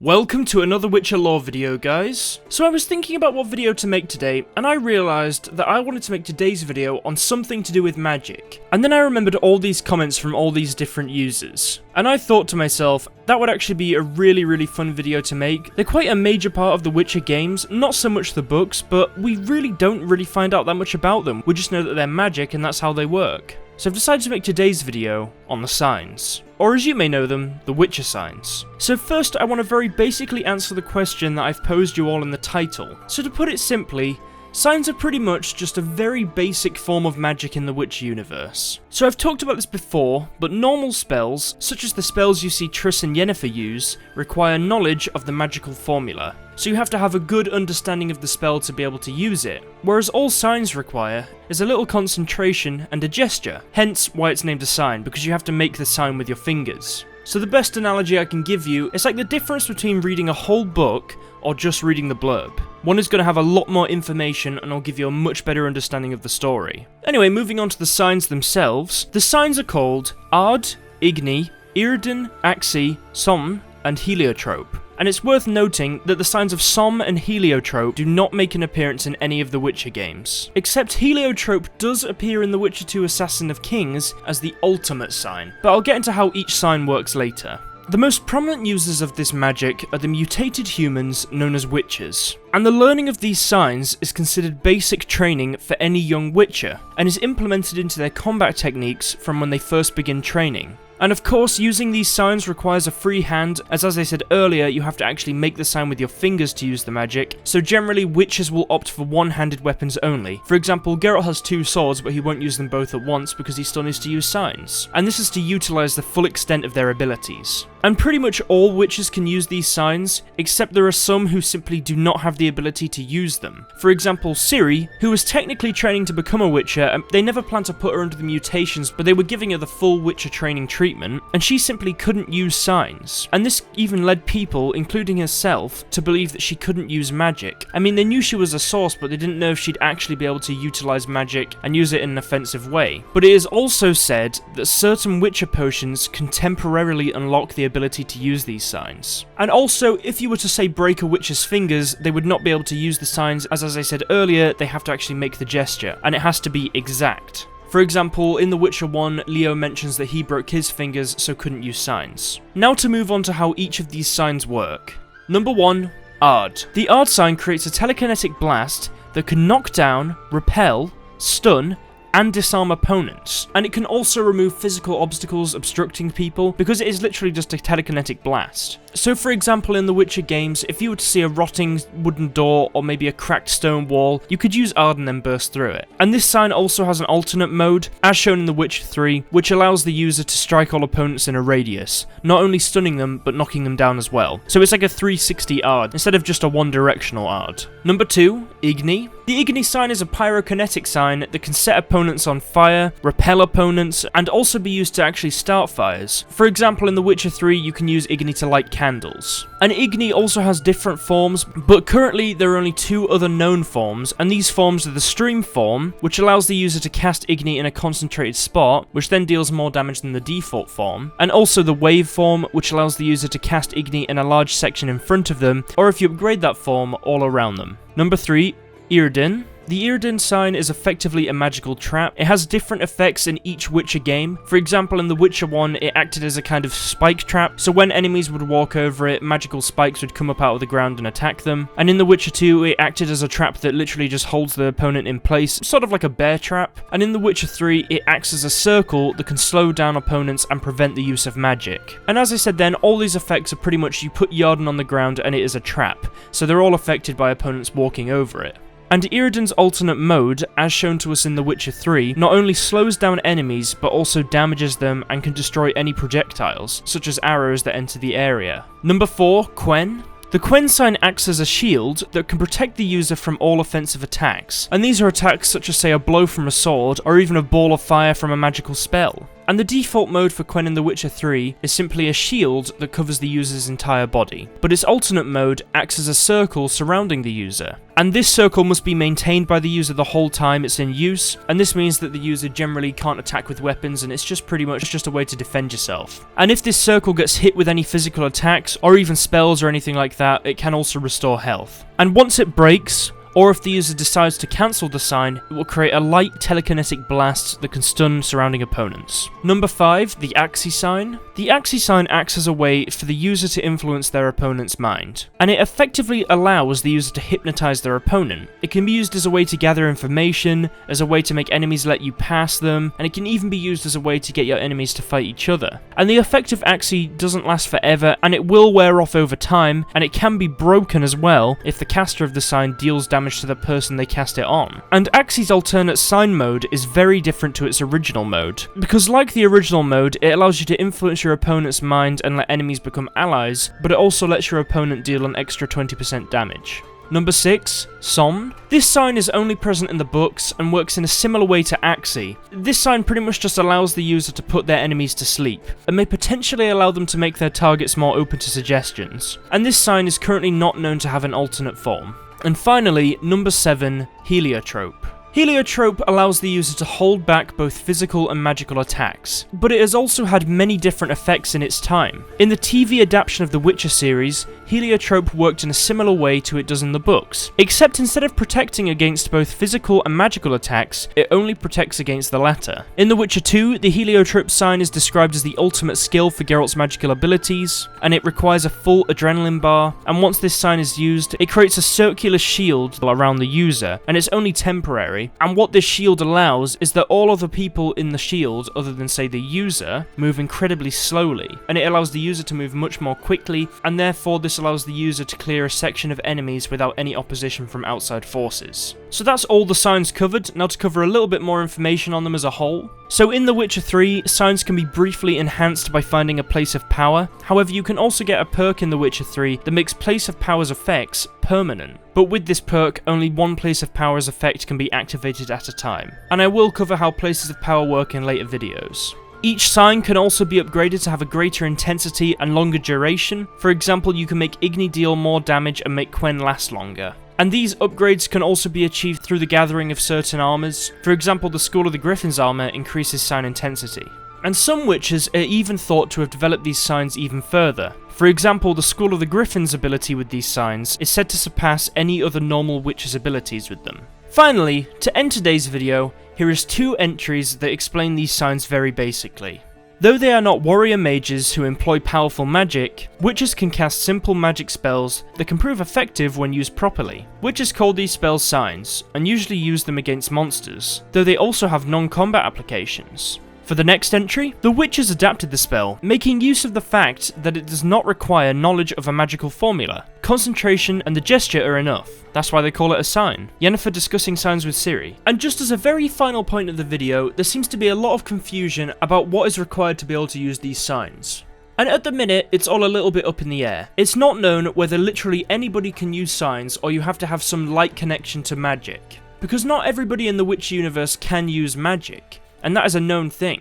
Welcome to another Witcher lore video, guys. So I was thinking about what video to make today, and I realised that I wanted to make today's video on something to do with magic. And then I remembered all these comments from all these different users. And I thought to myself, that would actually be a really fun video to make. They're quite a major part of the Witcher games, not so much the books, but we don't really find out that much about them. We just know that they're magic and that's how they work. So I've decided to make today's video on the signs, or as you may know them, the Witcher signs. So first I want to very basically answer the question that I've posed you all in the title. So to put it simply, signs are pretty much just a very basic form of magic in the Witcher universe. So I've talked about this before, but normal spells, such as the spells you see Triss and Yennefer use, require knowledge of the magical formula. So you have to have a good understanding of the spell to be able to use it, whereas all signs require is a little concentration and a gesture, hence why it's named a sign, because you have to make the sign with your fingers. So the best analogy I can give you is like the difference between reading a whole book or just reading the blurb. One is going to have a lot more information and will give you a much better understanding of the story. Anyway, moving on to the signs themselves, the signs are called Aard, Igni, Yrden, Axii, Somne, and Heliotrope. And it's worth noting that the signs of Somne and Heliotrope do not make an appearance in any of the Witcher games, except Heliotrope does appear in The Witcher 2 Assassin of Kings as the ultimate sign, but I'll get into how each sign works later. The most prominent users of this magic are the mutated humans known as Witchers, and the learning of these signs is considered basic training for any young Witcher, and is implemented into their combat techniques from when they first begin training. And of course, using these signs requires a free hand, as I said earlier, you have to actually make the sign with your fingers to use the magic, so generally Witchers will opt for one-handed weapons only. For example, Geralt has two swords, but he won't use them both at once because he still needs to use signs. And this is to utilise the full extent of their abilities. And pretty much all Witchers can use these signs, except there are some who simply do not have the ability to use them. For example, Ciri, who was technically training to become a Witcher, and they never planned to put her under the mutations, but they were giving her the full Witcher training treatment, and she simply couldn't use signs. And this even led people, including herself, to believe that she couldn't use magic. I mean, they knew she was a source, but they didn't know if she'd actually be able to utilise magic and use it in an offensive way. But it is also said that certain Witcher potions can temporarily unlock the ability to use these signs. And also, if you were to say break a Witcher's fingers, they would not be able to use the signs, as I said earlier, they have to actually make the gesture, and it has to be exact. For example, in The Witcher 1, Leo mentions that he broke his fingers so couldn't use signs. Now to move on to how each of these signs work. Number 1, Aard. The Aard sign creates a telekinetic blast that can knock down, repel, stun, and disarm opponents, and it can also remove physical obstacles obstructing people because it is literally just a telekinetic blast. So for example, in the Witcher games, if you were to see a rotting wooden door or maybe a cracked stone wall, you could use Aard and then burst through it. And this sign also has an alternate mode, as shown in The Witcher 3, which allows the user to strike all opponents in a radius, not only stunning them, but knocking them down as well. So it's like a 360 Aard, instead of just a one-directional Aard. Number 2, Igni. The Igni sign is a pyrokinetic sign that can set opponents on fire, repel opponents, and also be used to actually start fires. For example, in The Witcher 3, you can use Igni to light candles. And Igni also has different forms, but currently there are only two other known forms, and these forms are the stream form, which allows the user to cast Igni in a concentrated spot, which then deals more damage than the default form, and also the wave form, which allows the user to cast Igni in a large section in front of them, or if you upgrade that form, all around them. Number 3, Yrden. The Yrden sign is effectively a magical trap. It has different effects in each Witcher game. For example, in The Witcher 1, it acted as a kind of spike trap, so when enemies would walk over it, magical spikes would come up out of the ground and attack them. And in The Witcher 2, it acted as a trap that literally just holds the opponent in place, sort of like a bear trap. And in The Witcher 3, it acts as a circle that can slow down opponents and prevent the use of magic. And as I said then, all these effects are pretty much you put Yrden on the ground and it is a trap, so they're all affected by opponents walking over it. And Yrden's alternate mode, as shown to us in The Witcher 3, not only slows down enemies, but also damages them and can destroy any projectiles, such as arrows that enter the area. Number 4, Quen. The Quen sign acts as a shield that can protect the user from all offensive attacks, and these are attacks such as say a blow from a sword, or even a ball of fire from a magical spell. and the default mode for Quen in The Witcher 3 is simply a shield that covers the user's entire body, but its alternate mode acts as a circle surrounding the user. And this circle must be maintained by the user the whole time it's in use, and this means that the user generally can't attack with weapons, and it's just pretty much just a way to defend yourself. And if this circle gets hit with any physical attacks, or even spells or anything like that, it can also restore health. And once it breaks, or if the user decides to cancel the sign, it will create a light telekinetic blast that can stun surrounding opponents. Number 5, the Axii sign. The Axii sign acts as a way for the user to influence their opponent's mind, and it effectively allows the user to hypnotize their opponent. It can be used as a way to gather information, as a way to make enemies let you pass them, and it can even be used as a way to get your enemies to fight each other. And the effect of Axii doesn't last forever, and it will wear off over time, and it can be broken as well if the caster of the sign deals damage to the person they cast it on. And Axii's alternate sign mode is very different to its original mode, because like the original mode, it allows you to influence your opponent's mind and let enemies become allies, but it also lets your opponent deal an extra 20% damage. Number 6, Somne. This sign is only present in the books and works in a similar way to Axii. This sign pretty much just allows the user to put their enemies to sleep, and may potentially allow them to make their targets more open to suggestions. And this sign is currently not known to have an alternate form. And finally, number 7, Heliotrope. Heliotrope allows the user to hold back both physical and magical attacks, but it has also had many different effects in its time. In the TV adaptation of the Witcher series, Heliotrope worked in a similar way to it does in the books, except instead of protecting against both physical and magical attacks, it only protects against the latter. In The Witcher 2, the Heliotrope sign is described as the ultimate skill for Geralt's magical abilities, and it requires a full adrenaline bar, and once this sign is used, it creates a circular shield around the user, and it's only temporary. And what this shield allows is that all other people in the shield, other than say the user, move incredibly slowly, and it allows the user to move much more quickly, and therefore this allows the user to clear a section of enemies without any opposition from outside forces. So that's all the signs covered. Now to cover a little bit more information on them as a whole. So in The Witcher 3, signs can be briefly enhanced by finding a place of power. However, you can also get a perk in The Witcher 3 that makes place of power's effects permanent. But with this perk, only one place of power's effect can be activated at a time. And I will cover how places of power work in later videos. Each sign can also be upgraded to have a greater intensity and longer duration. For example, you can make Igni deal more damage and make Quen last longer. And these upgrades can also be achieved through the gathering of certain armors. For example, the School of the Griffin's armor increases sign intensity. And some witches are even thought to have developed these signs even further. For example, the School of the Griffin's ability with these signs is said to surpass any other normal witch's abilities with them. Finally, to end today's video, here is 2 entries that explain these signs very basically. Though they are not warrior mages who employ powerful magic, witches can cast simple magic spells that can prove effective when used properly. Witches call these spells signs, and usually use them against monsters, though they also have non-combat applications. For the next entry, the witches adapted the spell, making use of the fact that it does not require knowledge of a magical formula. Concentration and the gesture are enough. That's why they call it a sign. Yennefer discussing signs with Ciri. And just as a very final point of the video, there seems to be a lot of confusion about what is required to be able to use these signs. And at the minute, it's all a little bit up in the air. It's not known whether literally anybody can use signs or you have to have some light connection to magic. Because not everybody in the Witch universe can use magic. And that is a known thing.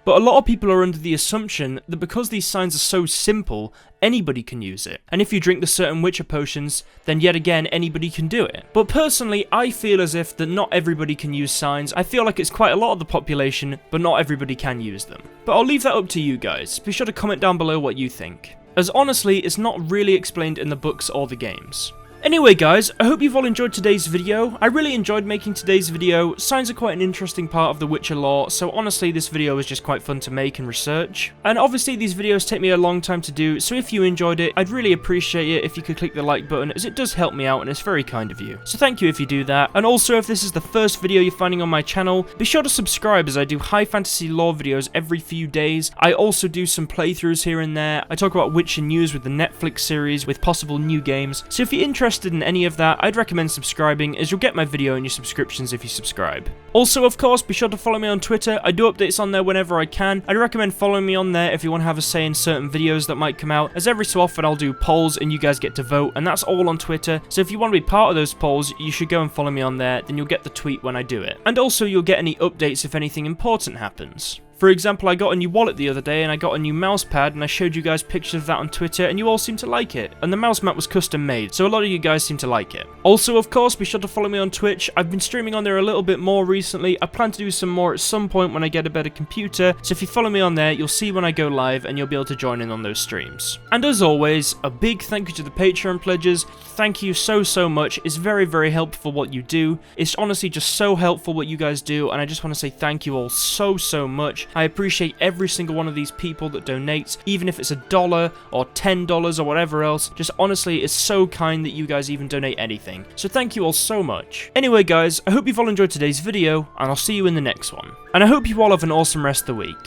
But a lot of people are under the assumption that because these signs are so simple, anybody can use it. And if you drink the certain Witcher potions, then yet again anybody can do it. But personally, I feel as if that not everybody can use signs. I feel like it's quite a lot of the population, but not everybody can use them. But I'll leave that up to you guys. Be sure to comment down below what you think. As honestly, it's not really explained in the books or the games. Anyway guys, I hope you've all enjoyed today's video. I really enjoyed making today's video. Signs are quite an interesting part of the Witcher lore, so honestly this video was just quite fun to make and research. And obviously these videos take me a long time to do, so if you enjoyed it, I'd really appreciate it if you could click the like button, as it does help me out and it's very kind of you. So thank you if you do that. And also if this is the first video you're finding on my channel, be sure to subscribe as I do high fantasy lore videos every few days. I also do some playthroughs here and there. I talk about Witcher news with the Netflix series, with possible new games. So if you're interested in any of that, I'd recommend subscribing, as you'll get my video and your subscriptions if you subscribe. Also, of course, be sure to follow me on Twitter. I do updates on there whenever I can. I'd recommend following me on there if you want to have a say in certain videos that might come out, as every so often I'll do polls and you guys get to vote, and that's all on Twitter. So if you want to be part of those polls, you should go and follow me on there, then you'll get the tweet when I do it. And also, you'll get any updates if anything important happens. For example, I got a new wallet the other day and I got a new mouse pad and I showed you guys pictures of that on Twitter and you all seem to like it. And the mouse mat was custom made, so a lot of you guys seem to like it. Also, of course, be sure to follow me on Twitch. I've been streaming on there a little bit more recently. I plan to do some more at some point when I get a better computer, so if you follow me on there, you'll see when I go live and you'll be able to join in on those streams. And as always, a big thank you to the Patreon pledges. Thank you so much. It's very helpful what you do. It's honestly just so helpful what you guys do, and I just want to say thank you all so much. I appreciate every single one of these people that donates, even if it's $1 or $10 or whatever else. Just honestly, it's so kind that you guys even donate anything. So thank you all so much. Anyway guys, I hope you've all enjoyed today's video, and I'll see you in the next one. And I hope you all have an awesome rest of the week.